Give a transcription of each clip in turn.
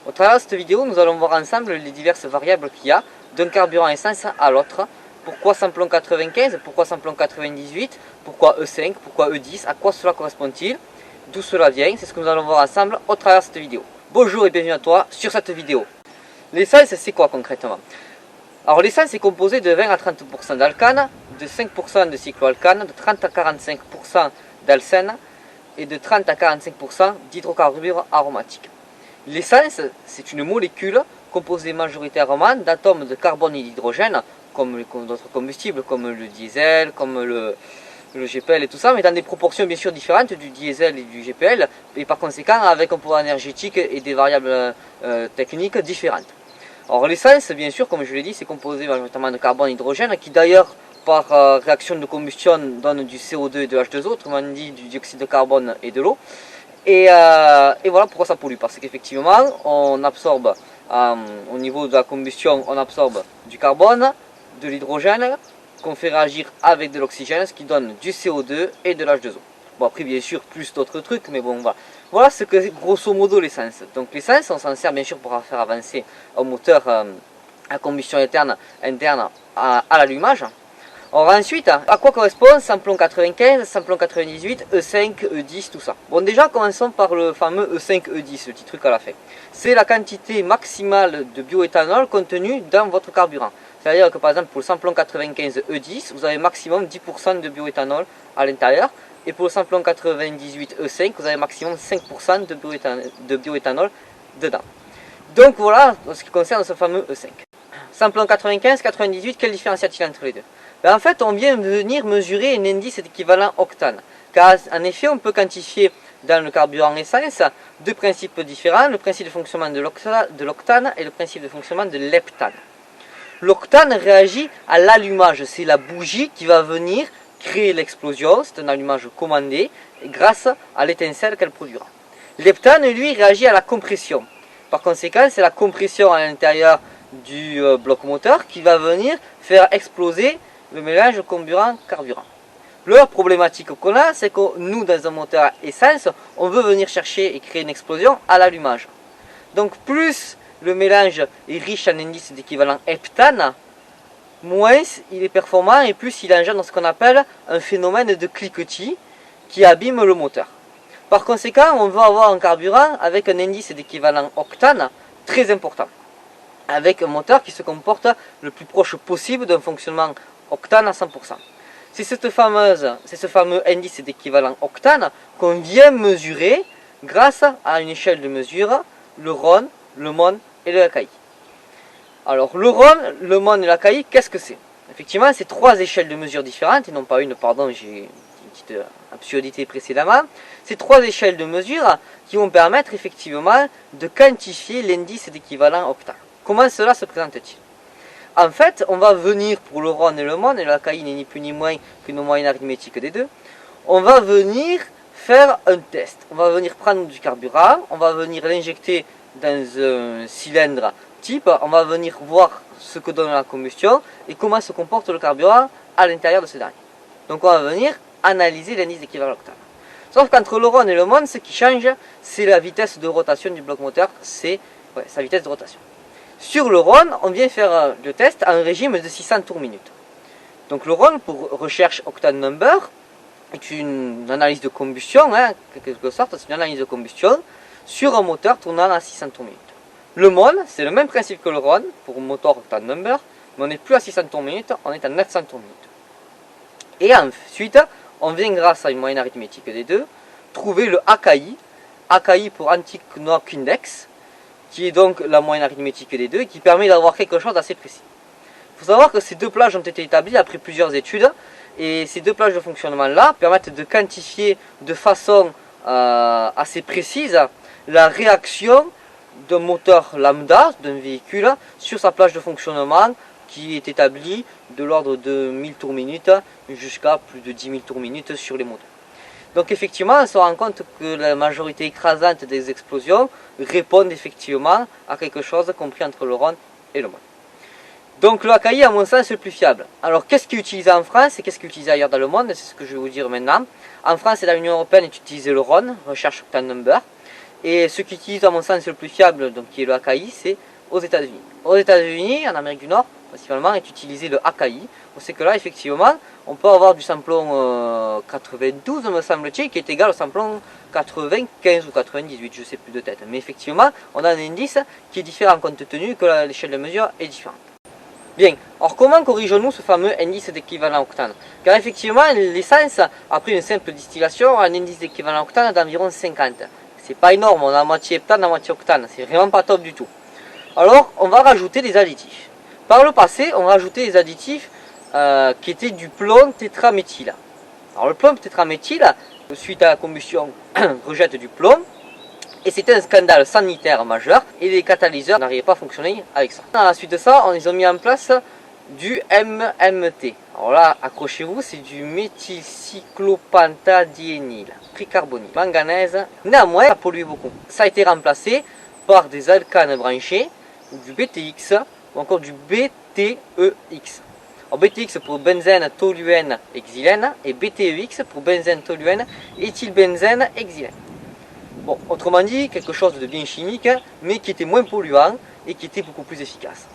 Au travers de cette vidéo, nous allons voir ensemble les diverses variables qu'il y a d'un carburant essence à l'autre. Pourquoi samplon 95, pourquoi samplon 98, pourquoi E5, pourquoi E10, à quoi cela correspond-il, d'où cela vient, c'est ce que nous allons voir ensemble au travers de cette vidéo. Bonjour et bienvenue à toi sur cette vidéo. L'essence, c'est quoi concrètement? Alors l'essence est composée de 20 à 30% d'alcane, de 5% de cycloalcane, de 30 à 45% d'alcène et de 30 à 45% d'hydrocarbures aromatiques. L'essence, c'est une molécule composée majoritairement d'atomes de carbone et d'hydrogène, comme d'autres combustibles, comme le diesel, comme le GPL et tout ça, mais dans des proportions bien sûr différentes du diesel et du GPL, et par conséquent avec un pouvoir énergétique et des variables techniques différentes. Alors l'essence, bien sûr, comme je l'ai dit, c'est composé majoritairement de carbone et d'hydrogène, qui d'ailleurs, par réaction de combustion, donne du CO2 et de H2O, autrement dit du dioxyde de carbone et de l'eau. Et voilà pourquoi ça pollue, parce qu'effectivement, on absorbe, au niveau de la combustion, on absorbe du carbone, de l'hydrogène, qu'on fait réagir avec de l'oxygène, ce qui donne du CO2 et de l'H2O. Bon, après, bien sûr, plus d'autres trucs, mais bon, voilà. Voilà ce que grosso modo l'essence. Donc l'essence, on s'en sert bien sûr pour faire avancer un moteur à combustion interne à l'allumage. Alors ensuite, à quoi correspond samplon 95, samplon 98, E5, E10, tout ça? Bon, déjà, commençons par le fameux E5, E10, le petit truc à la fin. C'est la quantité maximale de bioéthanol contenue dans votre carburant. C'est-à-dire que par exemple, pour le samplon 95 E10, vous avez maximum 10% de bioéthanol à l'intérieur. Et pour le samplon 98 E5, vous avez maximum 5% de bioéthanol dedans. Donc voilà, en ce qui concerne ce fameux E5. Samplon 95, 98, quelle différence y a-t-il entre les deux? Ben en fait, on vient venir mesurer un indice d'équivalent octane. Car en effet, on peut quantifier dans le carburant essence deux principes différents, le principe de fonctionnement de l'octane et le principe de fonctionnement de l'heptane. L'octane réagit à l'allumage, c'est la bougie qui va venir créer l'explosion, c'est un allumage commandé grâce à l'étincelle qu'elle produira. L'heptane, lui, réagit à la compression. Par conséquent, c'est la compression à l'intérieur du bloc moteur qui va venir faire exploser le mélange comburant-carburant. La problématique qu'on a, c'est que nous, dans un moteur à essence, on veut venir chercher et créer une explosion à l'allumage. Donc plus le mélange est riche en indice d'équivalent heptane, moins il est performant et plus il engendre ce qu'on appelle un phénomène de cliquetis qui abîme le moteur. Par conséquent, on veut avoir un carburant avec un indice d'équivalent octane très important, avec un moteur qui se comporte le plus proche possible d'un fonctionnement octane à 100%. C'est ce fameux indice d'équivalent octane qu'on vient mesurer grâce à une échelle de mesure, le RON, le MON et le AKI. Alors le RON, le MON et l'AKI, qu'est-ce que c'est? Effectivement, c'est trois échelles de mesure différentes, et non pas une, pardon, j'ai une petite absurdité précédemment. C'est trois échelles de mesure qui vont permettre effectivement de quantifier l'indice d'équivalent octane. Comment cela se présente-t-il? En fait, on va venir pour le RON et le MON, et l'AKI n'est ni plus ni moins qu'une moyenne arithmétique des deux, on va venir faire un test. On va venir prendre du carburant, on va venir l'injecter dans un cylindre type, on va venir voir ce que donne la combustion et comment se comporte le carburant à l'intérieur de ce dernier. Donc on va venir analyser l'indice d'équivalent octane. Sauf qu'entre le RON et le MON, ce qui change, c'est la vitesse de rotation du bloc moteur, c'est sa vitesse de rotation. Sur le RON, on vient faire le test en régime de 600 tours minute. Donc le RON, pour recherche octane number, est une analyse de combustion, en quelque sorte, c'est une analyse de combustion sur un moteur tournant à 600 tours minute. Le MON, c'est le même principe que le RON, pour un moteur octane number, mais on n'est plus à 600 tours minute, on est à 900 tours minute. Et ensuite, on vient, grâce à une moyenne arithmétique des deux, trouver le AKI pour Anti-Knock Index, qui est donc la moyenne arithmétique des deux, et qui permet d'avoir quelque chose d'assez précis. Il faut savoir que ces deux plages ont été établies après plusieurs études, et ces deux plages de fonctionnement-là permettent de quantifier de façon assez précise la réaction d'un moteur lambda, d'un véhicule, sur sa plage de fonctionnement qui est établie de l'ordre de 1000 tours minute jusqu'à plus de 10 000 tours minute sur les moteurs. Donc effectivement, on se rend compte que la majorité écrasante des explosions répondent effectivement à quelque chose compris entre le RON et le MON. Donc le AKI, à mon sens, c'est le plus fiable. Alors qu'est-ce qui est utilisé en France et qu'est-ce qui est utilisé ailleurs dans le monde? C'est ce que je vais vous dire maintenant. En France et dans l'Union Européenne est utilisé le RON, Recherche Octane Number. Et ce qui utilise à mon sens le plus fiable, donc qui est le AKI, c'est aux États-Unis. Aux États-Unis, en Amérique du Nord, principalement, est utilisé le AKI. On sait que là, effectivement, on peut avoir du samplon 92, me semble-t-il, qui est égal au samplon 95 ou 98, je ne sais plus de tête. Mais effectivement, on a un indice qui est différent compte tenu que l'échelle de mesure est différente. Bien, alors comment corrigeons-nous ce fameux indice d'équivalent octane? Car effectivement, l'essence, après une simple distillation, a un indice d'équivalent octane d'environ 50. C'est pas énorme, on a moitié heptane, à moitié octane, c'est vraiment pas top du tout. Alors, on va rajouter des additifs. Par le passé, on rajoutait des additifs qui étaient du plomb tétraméthyle. Alors le plomb tétraméthyle, suite à la combustion, rejette du plomb. Et c'était un scandale sanitaire majeur et les catalyseurs n'arrivaient pas à fonctionner avec ça. À la suite de ça, ils ont mis en place du MMT. Alors là, accrochez-vous, c'est du méthylcyclopentadiényl tricarbonyle, manganèse. Néanmoins, ça pollue beaucoup. Ça a été remplacé par des alcanes branchées, du BTX ou encore du BTEX. Alors BTX pour benzène, toluène et xylène et BTEX pour benzène, toluène, éthylbenzène et xylène. Bon, autrement dit, quelque chose de bien chimique, mais qui était moins polluant et qui était beaucoup plus efficace.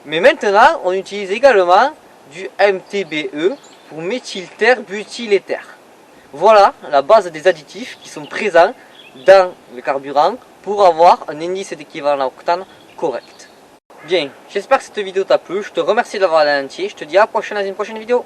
Mais maintenant, on utilise également du MTBE pour méthylterbutylèther. Voilà la base des additifs qui sont présents dans le carburant pour avoir un indice d'équivalent octane correct. Bien, j'espère que cette vidéo t'a plu, je te remercie d'avoir regardé en entier, je te dis à la prochaine dans une prochaine vidéo.